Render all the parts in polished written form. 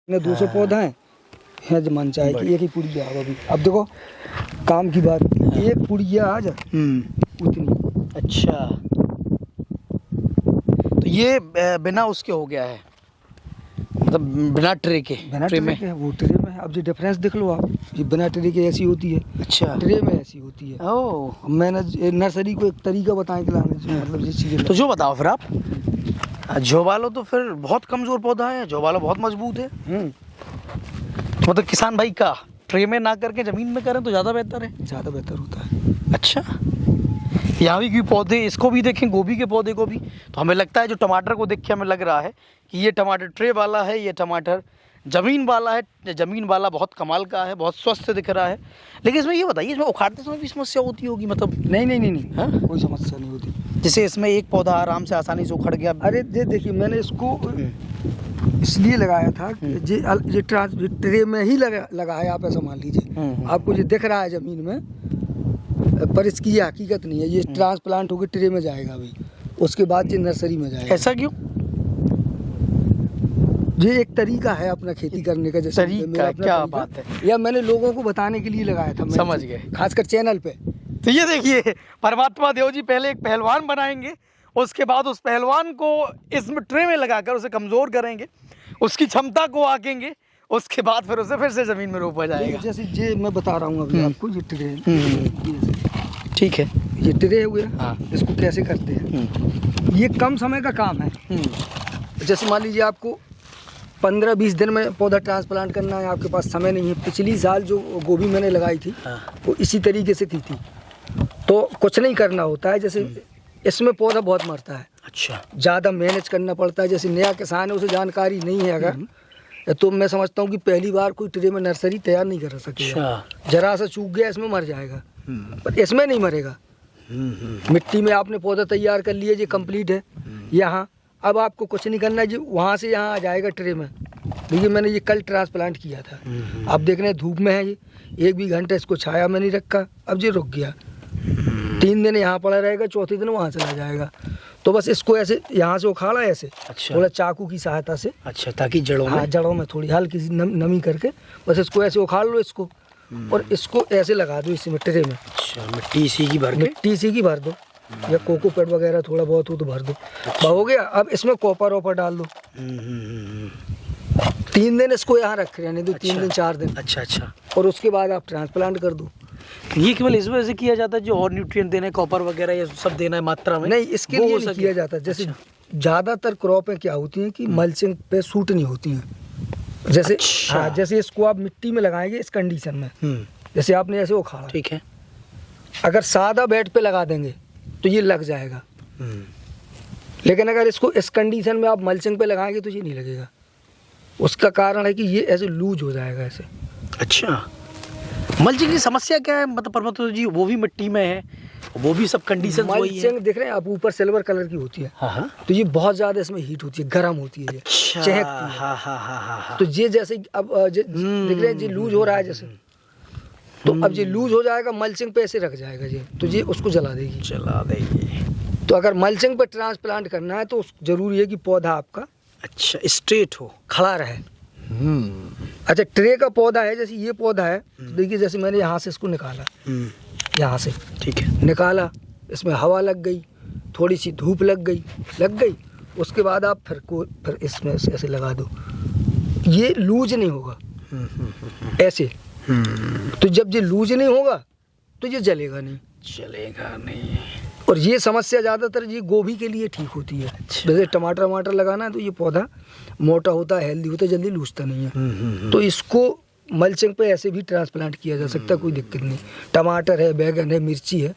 में 200 पौधा है जमान चाहे कि एक ही पुड़िया आ अभी। अब देखो काम की बात, एक पुड़िया आ जाए उतनी। अच्छा, तो ये बिना उसके हो गया है, मतलब बिना ट्रे के। बिना ट्रे में वो ट्रे में, अब जो डिफरेंस देख लो आप, ये बिना ट्रे के ऐसी होती है, अच्छा ट्रे में ऐसी होती है। ओह, मैंने नर्सरी को एक तरीका बताया कि लाने से, मतलब ये चीज़ें। तो जो बताओ फिर आप। जोवालो तो फिर बहुत कमज़ोर पौधा है, जोवालो बहुत मजबूत है। मतलब किसान भाई का ट्रे में ना करके ज़मीन में करें तो ज़्यादा बेहतर है। ज़्यादा बेहतर होता है। अच्छा, यहाँ भी क्यों पौधे, इसको भी देखें, गोभी के पौधे को भी, तो हमें लगता है जो टमाटर को देख के हमें लग रहा है कि ये टमाटर ट्रे वाला है, ये टमाटर ज़मीन वाला है। ज़मीन वाला बहुत कमाल का है, बहुत स्वस्थ दिख रहा है। लेकिन इसमें ये बताइए, इसमें उखाड़ते समय भी समस्या होती होगी? मतलब नहीं, हाँ? कोई समस्या नहीं होती। जैसे इसमें एक पौधा आराम से आसानी से उखड़ गया। अरे देखिए, मैंने इसको इसलिए लगाया था कि ये ट्रे में ही लगाया। आप ऐसा मान लीजिए, आपको जो दिख रहा है ज़मीन में, पर इसकी ये हकीकत नहीं है। ये ट्रांसप्लांट होकर ट्रे में जाएगा अभी, उसके बाद ये नर्सरी में जाएगा। ऐसा क्यों? ये एक तरीका है अपना खेती करने का। जैसे तरीका, क्या बात है। या मैंने लोगों को बताने के लिए लगाया था। समझ गए, खासकर चैनल पे। तो ये देखिए, परमात्मा देव जी पहले एक पहलवान बनाएंगे, उसके बाद उस पहलवान को इसमें ट्रे में लगाकर उसे कमज़ोर करेंगे, उसकी क्षमता को आकेंगे, उसके बाद फिर उसे फिर से ज़मीन में रोपा जाएगा। जैसे ये मैं बता रहा हूँ अभी आपको, ये ट्रे, ठीक है, ये ट्रे हुए। हाँ। इसको कैसे करते हैं, ये कम समय का काम है। जैसे मान लीजिए आपको 15-20 दिन में पौधा ट्रांसप्लांट करना है, आपके पास समय नहीं है। पिछली साल जो गोभी मैंने लगाई थी, वो इसी तरीके से की थी। तो कुछ नहीं करना होता है, जैसे इसमें पौधा बहुत मरता है। अच्छा, ज़्यादा मैनेज करना पड़ता है। जैसे नया किसान है, उसे जानकारी नहीं है अगर, तो मैं समझता हूँ कि पहली बार कोई ट्रे में नर्सरी तैयार नहीं कर सकेगा। जरा सा सूख गया इसमें मर जाएगा, पर इसमें नहीं मरेगा। मिट्टी में आपने पौधा तैयार कर लिया, ये कंप्लीट है। यहाँ अब आपको कुछ नहीं करना है, जी वहाँ से यहाँ आ जाएगा ट्रे में। देखिए, मैंने ये कल ट्रांसप्लांट किया था। आप देख रहे हैं धूप में है ये, 1 भी घंटा इसको छाया में नहीं रखा, अब ये रुक गया। 3 दिन यहाँ पड़ा रहेगा, चौथे दिन वहाँ चला जाएगा। तो बस इसको ऐसे यहाँ से उखाड़ा ऐसे, अच्छा, थोड़ा चाकू की सहायता से, अच्छा, ताकि जड़ों में, हाँ, जड़ों में थोड़ी हल्की सी नमी करके बस इसको ऐसे उखाड़ लो इसको, और इसको ऐसे लगा दो इसमें ट्रे में। अच्छा, मिट्टी इसी की भर दो, या कोकोपीट वगैरह थोड़ा बहुत हो तो भर दो। अच्छा। हो गया। अब इसमें कॉपर वॉपर डाल दो। 3 दिन इसको यहाँ रख रहने दो। 3 दिन 4 दिन। अच्छा, और उसके बाद आप ट्रांसप्लांट कर दो। ये केवल इस वजह से किया जाता है जो और न्यूट्रिएंट देने, कॉपर वगैरह ये सब देना है मात्रा में? नहीं, इसके लिए नहीं किया जाता। जैसे ज़्यादातर क्रॉपें क्या होती हैं कि मल्चिंग पे सूट नहीं होती हैं। जैसे हाँ, जैसे इसको आप मिट्टी में लगाएंगे इस कंडीशन में, जैसे आपने ऐसे उखाड़ा, ठीक है, अगर सादा बेड पे लगा देंगे तो ये लग जाएगा। लेकिन अगर इसको इस कंडीशन में आप मल्चिंग पे लगाएंगे तो ये नहीं लगेगा। उसका कारण है कि ये ऐसे लूज हो जाएगा ऐसे। अच्छा, मल्चिंग की समस्या क्या है? मतलब परमात्मा जी, वो भी मिट्टी में है, वो भी सब कंडीशन वही है। मल्चिंग देख रहे हैं आप, ऊपर सिल्वर कलर की होती है। हाँ, तो ये बहुत ज़्यादा इसमें हीट होती है, गर्म होती है, अच्छा, चहकती है। हाँ। तो ये जैसे अब देख रहे हैं, ये लूज हो रहा है जैसे, तो अब ये लूज हो जाएगा, मल्चिंग पे ऐसे रख जाएगा ये, तो ये उसको जला देगी। तो अगर मल्चिंग पे ट्रांसप्लांट करना है तो जरूरी है कि पौधा आपका अच्छा स्ट्रेट हो, खड़ा रहे। अच्छा, ट्रे का पौधा है, जैसे ये पौधा है, देखिए जैसे मैंने यहाँ से इसको निकाला, यहाँ से, ठीक है, निकाला, इसमें हवा लग गई, थोड़ी सी धूप लग गई, उसके बाद आप फिर इसमें ऐसे लगा दो, ये लूज नहीं होगा ऐसे। तो जब ये लूज नहीं होगा तो ये जलेगा नहीं। और ये समस्या ज़्यादातर ये गोभी के लिए ठीक होती है। अच्छा। जैसे टमाटर लगाना है तो ये पौधा मोटा होता है, हेल्दी होता है, जल्दी लूजता नहीं है। तो इसको मल्चिंग पे ऐसे भी ट्रांसप्लांट किया जा सकता है, कोई दिक्कत नहीं। टमाटर है, बैगन है, मिर्ची है,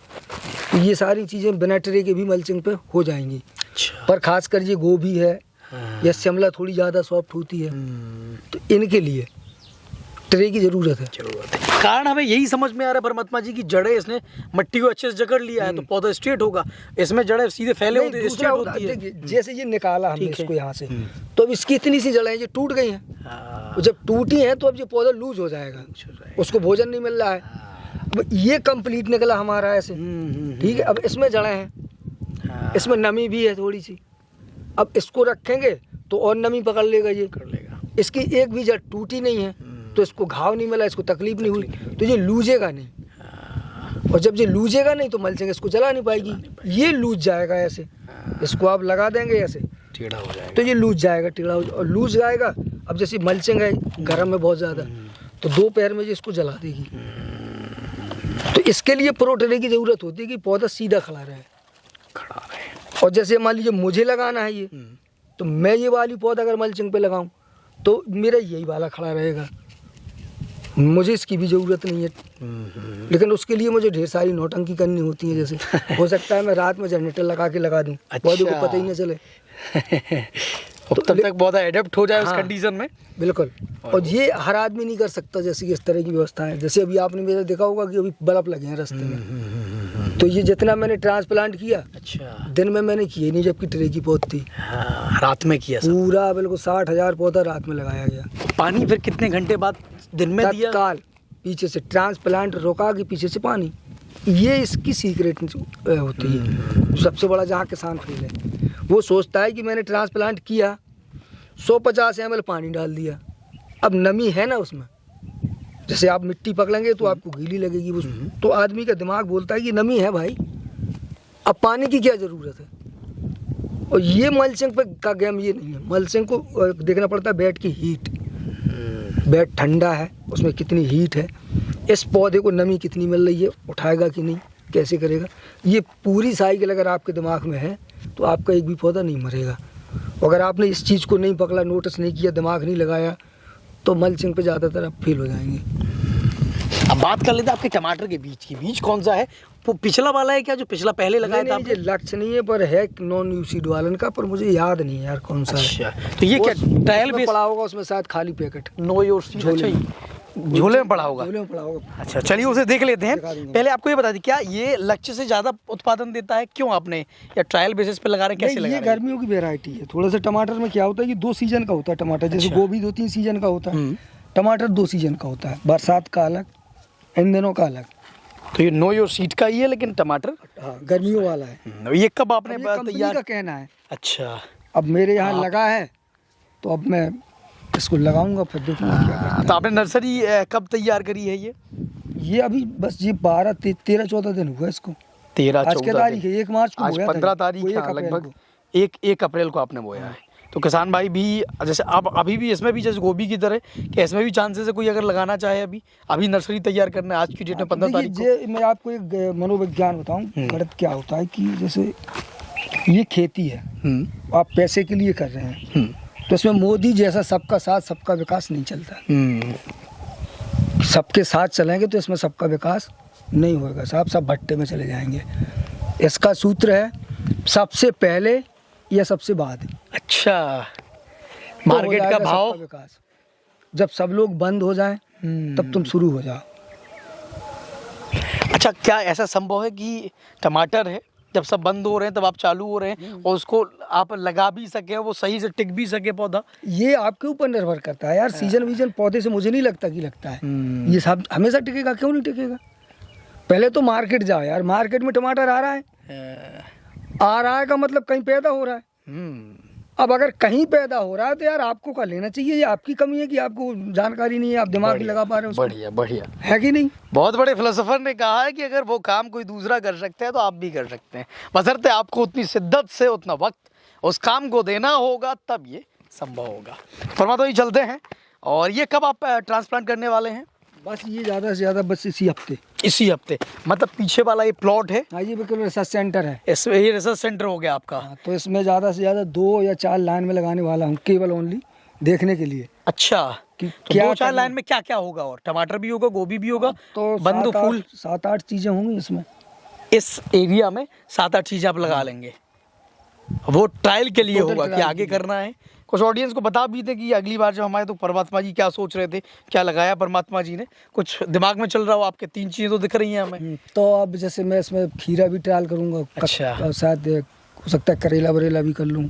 तो ये सारी चीज़ें बिना ट्रे के भी मल्चिंग पे हो जाएंगी। अच्छा। पर खासकर ये गोभी है या शिमला थोड़ी ज़्यादा सॉफ्ट होती है, तो इनके लिए ट्रे की ज़रूरत है। कारण हमें यही समझ में आ रहा है परमात्मा जी की जड़ें इसने मिट्टी को अच्छे से जकड़ लिया है, तो पौधा स्ट्रेट होगा। इसमें जड़ें सीधे फैले होते हैं, स्ट्रेट होती है। जैसे ये निकाला हमने इसको यहाँ से, तो अब इसकी इतनी सी जड़ें ये टूट गई हैं। जब टूटी हैं तो अब ये पौधा लूज हो जाएगा, उसको भोजन नहीं मिल रहा है। अब ये कंप्लीट निकला हमारा ऐसे, ठीक है। अब इसमें जड़ें हैं, इसमें नमी भी है थोड़ी सी, अब इसको रखेंगे तो और नमी पकड़ लेगा ये, इसकी एक भी जड़ टूटी नहीं है, तो इसको घाव नहीं मिला, इसको तकलीफ नहीं हुई, तो ये लूजेगा नहीं। और जब ये लूजेगा नहीं तो मल्चिंग इसको जला नहीं पाएगी। ये लूज जाएगा ऐसे, इसको आप लगा देंगे ऐसे टेढ़ा हो जाएगा तो ये लूज जाएगा, टेढ़ा हो और लूज जाएगा। अब जैसे मल्चिंग है गर्म में बहुत ज़्यादा, तो 2 पैर में ये इसको जला देगी। तो इसके लिए प्रो ट्रे की ज़रूरत होती है कि पौधा सीधा खड़ा रहे। और जैसे मान लीजिए मुझे लगाना है ये, तो मैं ये वाली पौधा अगर मल्चिंग पे लगाऊं तो मेरा यही वाला खड़ा रहेगा, मुझे इसकी भी ज़रूरत नहीं है। लेकिन उसके लिए मुझे ढेर सारी नौटंकी करनी होती है। जैसे हो सकता है मैं रात में जनरेटर लगा के लगा दूं, पौधे को पता ही नहीं चले। तो तब तक पौधा एडेप्ट हो जाए उस कंडीशन में। बिल्कुल। और ये हर आदमी नहीं कर सकता, जैसे कि इस तरह की व्यवस्था है। जैसे अभी आपने मेरा देखा होगा कि अभी बल्ब लगे हैं रास्ते में, तो ये जितना मैंने ट्रांसप्लांट किया, अच्छा, दिन में मैंने किए नहीं, जबकि ट्रे की पौध थी। रात में किया सब। पूरा बिल्कुल 60,000 पौधा रात में लगाया गया। पानी फिर कितने घंटे बाद दिन में दिया? तत्काल पीछे से ट्रांसप्लांट रोका कि पीछे से पानी। ये इसकी सीक्रेट होती है। सबसे बड़ा जहाँ किसान फेल है, वो सोचता है कि मैंने ट्रांसप्लांट किया, 150 ml पानी डाल दिया, अब नमी है ना उसमें, जैसे आप मिट्टी पकड़ेंगे तो आपको गीली लगेगी वो, तो आदमी का दिमाग बोलता है कि नमी है भाई, अब पानी की क्या ज़रूरत है। और ये मल्चिंग पे का गेम ये नहीं है। मल्चिंग को देखना पड़ता है बेड की हीट, बेड ठंडा है, उसमें कितनी हीट है, इस पौधे को नमी कितनी मिल रही है, उठाएगा कि नहीं, कैसे करेगा। ये पूरी साइकिल अगर आपके दिमाग में है तो आपका एक भी पौधा नहीं मरेगा। अगर आपने इस चीज़ को नहीं पकड़ा, नोटिस नहीं किया, दिमाग नहीं लगाया, तो मल्चिंग पे ज़्यादातर आप फेल हो जाएंगे। अब बात कर लेते हैं आपके टमाटर के बीज की। बीज कौन सा है? वो पिछला वाला है क्या, जो पिछला पहले लगाया था आपने? लक्ष्य नहीं है, पर है नॉन यूसीड वालन का, पर मुझे याद नहीं है यार कौन सा है। तो ये क्या ट्रायल बेस पड़ा होगा उसमें, शायद खाली पैकेट नो योर सीड झोले में पड़ा होगा। झोले में पड़ा होगा। अच्छा, चलिए उसे देख लेते हैं। पहले आपको ये बता दी, क्या ये लक्ष्य से ज़्यादा उत्पादन देता है? क्यों आपने या ट्रायल बेसिस पे लगा रहे हैं, कैसे लगा रहे हैं? ये गर्मियों की वैरायटी है। थोड़ा सा टमाटर में क्या होता है कि 2 सीजन का होता है टमाटर। जैसे गोभी 2-3 सीजन का होता है, टमाटर 2 सीजन का होता है, बरसात का अलग, इन दिनों का अलग। तो ये नो योर सीड का ही है, लेकिन टमाटर हाँ गर्मियों वाला है। ये कब आपने तैयार का कहना है। अच्छा, अब मेरे यहाँ लगा है तो अब मैं इसको लगाऊंगा, फिर देखूंगा क्या करता है। तो आपने नर्सरी कब तैयार करी है? ये अभी बस ये 13-14 दिन हुआ इसको। 13-14 आज क्या तारीख है? 1 मार्च को आज बोया था। 15 तारीख है, लगभग 1 अप्रैल को आपने बोया है। तो किसान भाई भी, जैसे आप अभी भी इसमें भी जैसे गोभी की तरह कि इसमें भी चांसेस है कोई अगर लगाना चाहे, अभी नर्सरी तैयार करना है आज की डेट में 15 तारीख को। मैं आपको एक मनोविज्ञान बताऊं, गणित क्या होता है कि जैसे ये खेती है, आप पैसे के लिए कर रहे हैं, तो इसमें मोदी जैसा सबका साथ सबका विकास नहीं चलता। सबके साथ चलेंगे तो इसमें सबका विकास नहीं होगा, सब भट्टे में चले जाएंगे। इसका सूत्र है सबसे पहले या सबसे बाद। अच्छा, मार्केट का भाव विकास जब सब लोग बंद हो जाएं तब तुम शुरू हो जाओ। अच्छा, क्या ऐसा संभव है कि टमाटर है, जब सब बंद हो रहे हैं तब आप चालू हो रहे हैं और उसको आप लगा भी सके, वो सही से टिक भी सके पौधा? ये आपके ऊपर निर्भर करता है यार। सीजन वीजन पौधे से मुझे नहीं लगता कि लगता है ये सब हमेशा टिकेगा। क्यों नहीं टिकेगा? पहले तो मार्केट जाओ यार, मार्केट में टमाटर आ रहा है का मतलब कहीं पैदा हो रहा है। अब अगर कहीं पैदा हो रहा है तो यार आपको क्या लेना चाहिए? ये आपकी कमी है कि आपको जानकारी नहीं है, आप दिमाग नहीं लगा पा रहे हो। बढ़िया है कि नहीं? बहुत बड़े फिलोसोफर ने कहा है कि अगर वो काम कोई दूसरा कर सकते हैं तो आप भी कर सकते हैं, बशर्ते आपको उतनी शिद्दत से उतना वक्त उस काम को देना होगा, तब ये संभव होगा। परमात्मा जी चलते हैं। और ये कब आप ट्रांसप्लांट करने वाले हैं? बस ये ज़्यादा से ज़्यादा बस इसी हफ्ते। मतलब पीछे वाला ये प्लॉट है? हाँ, ये बिल्कुल रिसर्च सेंटर है। इसमें ये रिसर्च सेंटर हो गया आपका? हाँ, तो इसमें ज़्यादा से ज़्यादा 2 या 4 लाइन में लगाने वाला हूँ, केवल ओनली देखने के लिए। अच्छा, कि तो क्या 2-4 लाइन में क्या क्या होगा? और टमाटर भी होगा, गोभी भी होगा, तो बंद फूल 7-8 चीज़ें होंगी इसमें। इस एरिया में 7-8 चीज़ें आप लगा लेंगे। वो ट्रायल के लिए होगा कि आगे करना है। कुछ ऑडियंस को बता भी दें कि अगली बार जब हमारे, तो परमात्मा जी क्या सोच रहे थे, क्या लगाया परमात्मा जी ने, कुछ दिमाग में चल रहा हो आपके? 3 चीज़ें तो दिख रही हैं हमें। तो अब जैसे मैं इसमें खीरा भी ट्रायल करूँगा। अच्छा, शायद हो सकता है करेला वरेला भी कर लूँ,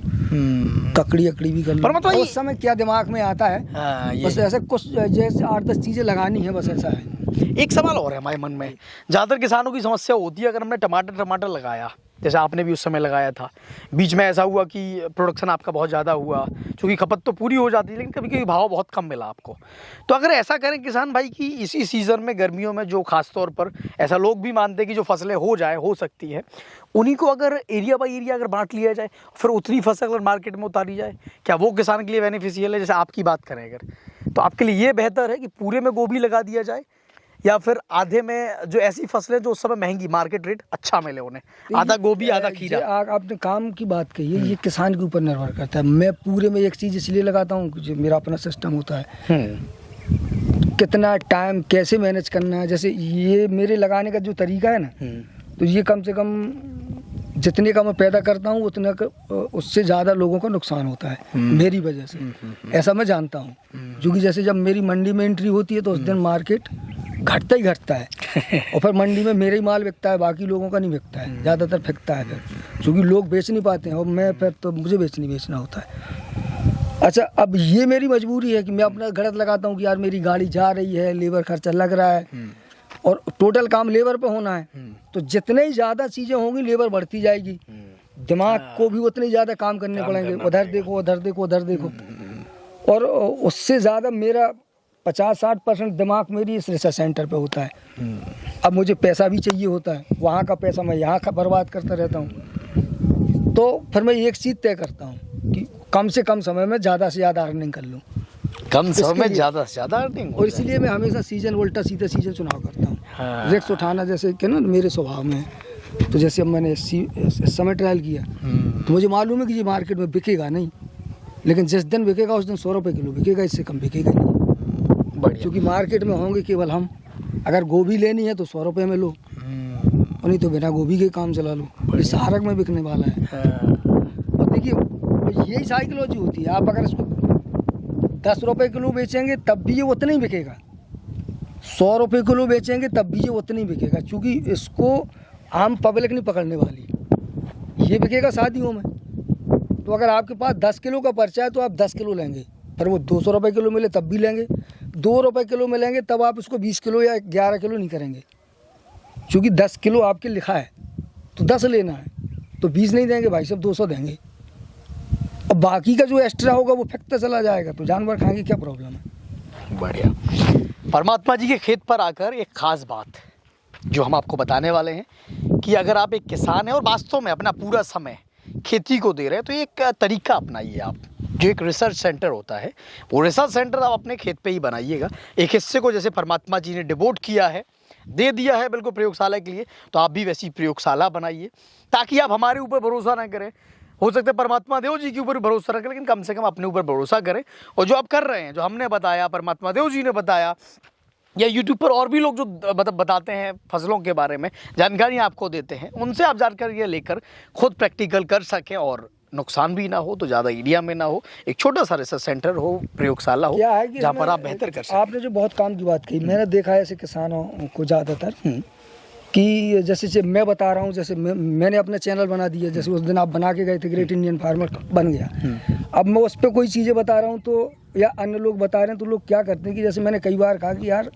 ककड़ी अकड़ी भी कर लूँ। परमात्मा जी उस समय क्या दिमाग में आता है, बस ऐसा कुछ जैसे 8-10 चीज़ें लगानी है, बस ऐसा है। एक सवाल और है हमारे मन में, ज़्यादातर किसानों की समस्या होती है, अगर हमने टमाटर लगाया जैसे आपने भी उस समय लगाया था, बीच में ऐसा हुआ कि प्रोडक्शन आपका बहुत ज़्यादा हुआ, क्योंकि खपत तो पूरी हो जाती है लेकिन कभी कभी भाव बहुत कम मिला आपको। तो अगर ऐसा करें किसान भाई कि इसी सीज़न में गर्मियों में जो खास तौर पर ऐसा लोग भी मानते हैं कि जो फसलें हो सकती है, उन्हीं को अगर एरिया बाई एरिया अगर बांट लिया जाए, फिर उतनी फसल अगर मार्केट में उतारी जाए, क्या वो किसान के लिए बेनिफिशियल है? जैसे आपकी बात करें अगर, तो आपके लिए ये बेहतर है कि पूरे में गोभी लगा दिया जाए, या फिर आधे में जो ऐसी फसलें जो उस समय महंगी, मार्केट रेट अच्छा मिले उन्हें, आधा गोभी आधा खीरा? आपने काम की बात कही है, ये किसान के ऊपर निर्भर करता है। मैं पूरे में एक चीज़ इसलिए लगाता हूँ कि मेरा अपना सिस्टम होता है, कितना टाइम कैसे मैनेज करना है। जैसे ये मेरे लगाने का जो तरीका है ना, तो ये कम से कम जितने का मैं पैदा करता हूँ उतने का उससे ज़्यादा लोगों को नुकसान होता है मेरी वजह से, ऐसा मैं जानता हूँ। क्योंकि जैसे जब मेरी मंडी में एंट्री होती है तो उस दिन मार्केट घटता ही घटता है, और फिर मंडी में मेरा ही माल बिकता है, बाकी लोगों का नहीं बिकता है, ज़्यादातर बिकता है फिर, क्योंकि लोग बेच नहीं पाते हैं और मैं फिर तो मुझे बेचना होता है। अच्छा, अब ये मेरी मजबूरी है कि मैं अपना गलत लगाता हूँ कि यार मेरी गाड़ी जा रही है, लेबर खर्चा लग रहा है, और टोटल काम लेबर पे होना है, तो जितने ही ज़्यादा चीज़ें होंगी लेबर बढ़ती जाएगी, दिमाग को भी उतने ज़्यादा काम करने पड़ेंगे, उधर देखो उधर देखो उधर देखो, और उससे ज़्यादा मेरा 50-60% दिमाग मेरी इस रिसर्च सेंटर पे होता है। अब मुझे पैसा भी चाहिए होता है, वहाँ का पैसा मैं यहाँ बर्बाद करता रहता हूँ। तो फिर मैं एक चीज़ तय करता हूँ कि कम से कम समय में ज़्यादा से ज़्यादा अर्निंग कर लूँ, कम समय में ज़्यादा से ज़्यादा अर्निंग। और इसलिए मैं हमेशा सीजन उल्टा सीधा सीजन चुनाव करता हूँ। रिस्क उठाना जैसे कि ना मेरे स्वभाव में है। तो जैसे अब मैंने इस समय ट्रायल किया, तो मुझे मालूम है कि ये मार्केट में बिकेगा नहीं, लेकिन जिस दिन बिकेगा उस दिन 100 रुपये किलो बिकेगा, इससे कम बिकेगा नहीं। क्योंकि मार्केट में होंगे केवल हम, अगर गोभी लेनी है तो 100 रुपये में लो, और नहीं तो बिना गोभी के काम चला लो, ये सहारक में बिकने वाला है। और देखिए यही साइकोलॉजी होती है, आप अगर इसको 10 रुपये किलो बेचेंगे तब भी ये उतना ही बिकेगा, 100 रुपये किलो बेचेंगे तब भी ये उतना ही बिकेगा, क्योंकि इसको आम पब्लिक नहीं पकड़ने वाली, ये बिकेगा शादियों में। तो अगर आपके पास 10 किलो का पर्चा है तो आप 10 किलो लेंगे, पर वो 200 रुपये किलो मिले तब भी लेंगे, 2 रुपये किलो मिलेंगे तब आप उसको 20 किलो या 11 किलो नहीं करेंगे, क्योंकि 10 किलो आपके लिखा है तो 10 लेना है, तो 20 नहीं देंगे भाई साहब, 200 देंगे। अब बाकी का जो एक्स्ट्रा होगा वो फेंकता चला जाएगा, तो जानवर खाएंगे, क्या प्रॉब्लम है। बढ़िया। परमात्मा जी के खेत पर आकर एक खास बात जो हम आपको बताने वाले हैं कि अगर आप एक किसान हैं और वास्तव में अपना पूरा समय खेती को दे रहे हैं, तो एक तरीका अपनाइए आप, जो एक रिसर्च सेंटर होता है, वो रिसर्च सेंटर आप अपने खेत पे ही बनाइएगा। एक हिस्से को जैसे परमात्मा जी ने डिवोट किया है, दे दिया है बिल्कुल प्रयोगशाला के लिए, तो आप भी वैसी प्रयोगशाला बनाइए, ताकि आप हमारे ऊपर भरोसा ना करें। हो सकता है परमात्मा देव जी के ऊपर भरोसा रखें, लेकिन कम से कम अपने ऊपर भरोसा करें, और जो आप कर रहे हैं, जो हमने बताया, परमात्मा देव जी ने बताया, या यूट्यूब पर और भी लोग जो बताते हैं फसलों के बारे में, जानकारी आपको देते हैं, उनसे आप जानकारी लेकर खुद प्रैक्टिकल कर सकें और नुकसान भी ना हो, तो ज़्यादा एरिया में ना हो, एक छोटा सा रिसर्च सेंटर हो, प्रयोगशाला हो, जहाँ पर आप बेहतर कर सकें। आपने जो बहुत काम की बात कही, मैंने देखा है ऐसे किसानों को ज़्यादातर कि जैसे मैं बता रहा हूँ, जैसे मैंने अपना चैनल बना दिया, जैसे उस दिन आप बना के गए थे, ग्रेट इंडियन फार्मर बन गया। अब मैं उस पर कोई चीज़ें बता रहा हूँ तो, या अन्य लोग बता रहे हैं, तो लोग क्या करते हैं कि जैसे मैंने कई बार कहा कि यार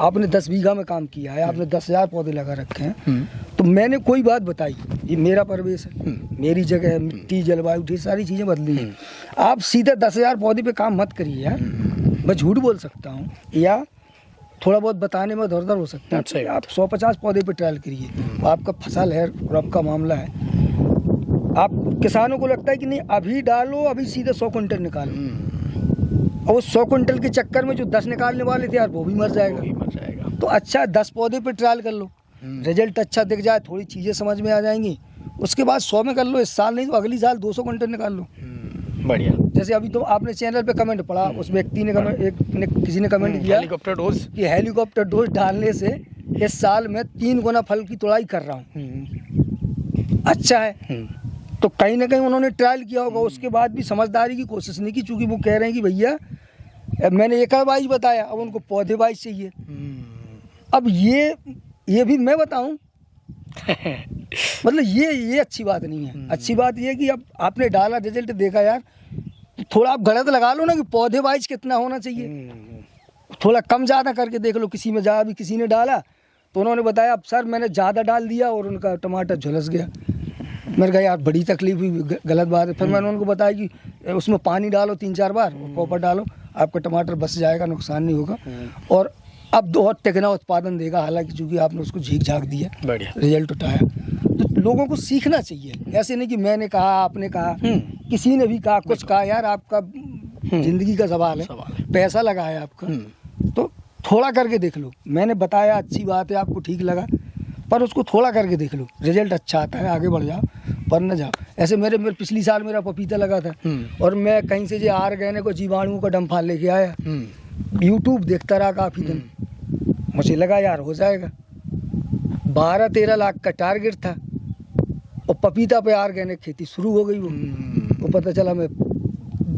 आपने 10 बीघा में काम किया है, आपने 10,000 पौधे लगा रखे हैं, तो मैंने कोई बात बताई, ये मेरा परिवेश है, मेरी जगह है, मिट्टी, जलवायु, ढेर सारी चीज़ें बदली हैं। आप सीधे 10,000 पौधे पे काम मत करिए यार, मैं झूठ बोल सकता हूँ या थोड़ा बहुत बताने में इधर उधर हो सकता है। अच्छा, आप 150 पौधे पे ट्रायल करिए, आपका फसल है और आपका मामला है। आप किसानों को लगता है कि नहीं अभी डालो, अभी सीधे 100 क्विंटल निकालो, और 100 क्विंटल के चक्कर में जो 10 निकालने वाले थे यार वो भी मर जाएगा। तो अच्छा 10 पौधे पे ट्रायल कर लो, रिजल्ट अच्छा दिख जाए, थोड़ी चीज़ें समझ में आ जाएंगी, उसके बाद 100 में कर लो, इस साल नहीं तो अगली साल 200 क्विंटल निकाल लो। बढ़िया। जैसे अभी तो आपने चैनल पे कमेंट पढ़ा, उस व्यक्ति ने किसी ने कमेंट किया हेलीकॉप्टर डोज, कि हेलीकॉप्टर डोज डालने से इस साल मैं 3 गुना फल की तोड़ाई कर रहा हूँ। अच्छा है, तो कहीं ना कहीं उन्होंने ट्रायल किया होगा, उसके बाद भी समझदारी की कोशिश नहीं की, चूँकि वो कह रहे हैं कि भैया मैंने एकड़ वाइज बताया, अब उनको पौधे वाइज चाहिए। अब ये भी मैं बताऊं मतलब ये अच्छी बात नहीं है। अच्छी बात ये है कि अब आपने डाला, रिजल्ट देखा यार, थोड़ा आप गलत लगा लो ना कि पौधे वाइज कितना होना चाहिए, थोड़ा कम ज़्यादा करके देख लो। किसी में ज़्यादा भी किसी ने डाला तो उन्होंने बताया अब सर मैंने ज़्यादा डाल दिया और उनका टमाटर झुलस गया। मैंने कहा यार बड़ी तकलीफ हुई, गलत बात है। फिर मैंने उनको बताया कि उसमें पानी डालो 3-4 बार, कॉपर डालो, आपका टमाटर बच जाएगा, नुकसान नहीं होगा और अब बहुत टिकना उत्पादन देगा। हालांकि चूँकि आपने उसको झीक झाक दिया, बढ़िया रिजल्ट उठाया, तो लोगों को सीखना चाहिए। ऐसे नहीं कि मैंने कहा, आपने कहा, किसी ने भी कहा, कुछ कहा, यार आपका ज़िंदगी का सवाल है, पैसा लगा है आपका, तो थोड़ा करके देख लो। मैंने बताया अच्छी बात है, आपको ठीक लगा, पर उसको थोड़ा करके देख लो, रिजल्ट अच्छा आता है, आगे बढ़ जाओ, पर न जाओ। ऐसे मेरे पिछली साल मेरा पपीता लगा था और मैं कहीं से जो ऑर्गेनिक को जीवाणुओं का डंफाल लेके आया, यूट्यूब देखता रहा काफ़ी दिन, मुझे लगा यार हो जाएगा। 12-13 लाख का टारगेट था और पपीता पे ऑर्गेनिक खेती शुरू हो गई। वो पता चला मैं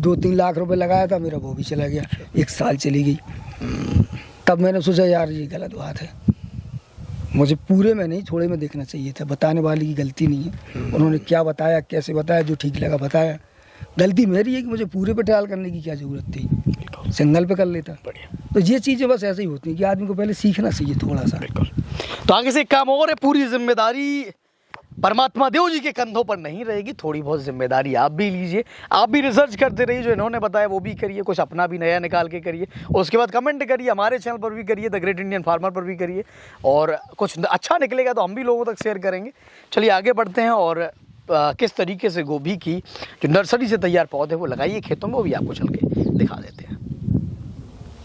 2-3 लाख रुपए लगाया था, मेरा वो भी चला गया, 1 साल चली गई। तब मैंने सोचा यार ये गलत बात है, मुझे पूरे में नहीं थोड़े में देखना चाहिए था। बताने वाले की गलती नहीं है, उन्होंने क्या बताया, कैसे बताया, जो ठीक लगा बताया। गलती मेरी है कि मुझे पूरे पे ट्रायल करने की क्या ज़रूरत थी, सिंगल पे कर लेता। तो ये चीज़ें बस ऐसे ही होती हैं कि आदमी को पहले सीखना चाहिए थोड़ा सा। तो आगे से एक काम और है, पूरी जिम्मेदारी परमात्मा देव जी के कंधों पर नहीं रहेगी, थोड़ी बहुत जिम्मेदारी आप भी लीजिए, आप भी रिसर्च करते रहिए, जो इन्होंने बताया वो भी करिए, कुछ अपना भी नया निकाल के करिए, उसके बाद कमेंट करिए, हमारे चैनल पर भी करिए, द ग्रेट इंडियन फार्मर पर भी करिए, और कुछ अच्छा निकलेगा तो हम भी लोगों तक शेयर करेंगे। चलिए आगे बढ़ते हैं और किस तरीके से गोभी की जो नर्सरी से तैयार पौधे वो लगाइए खेतों में, वो भी आपको चल के दिखा देते हैं।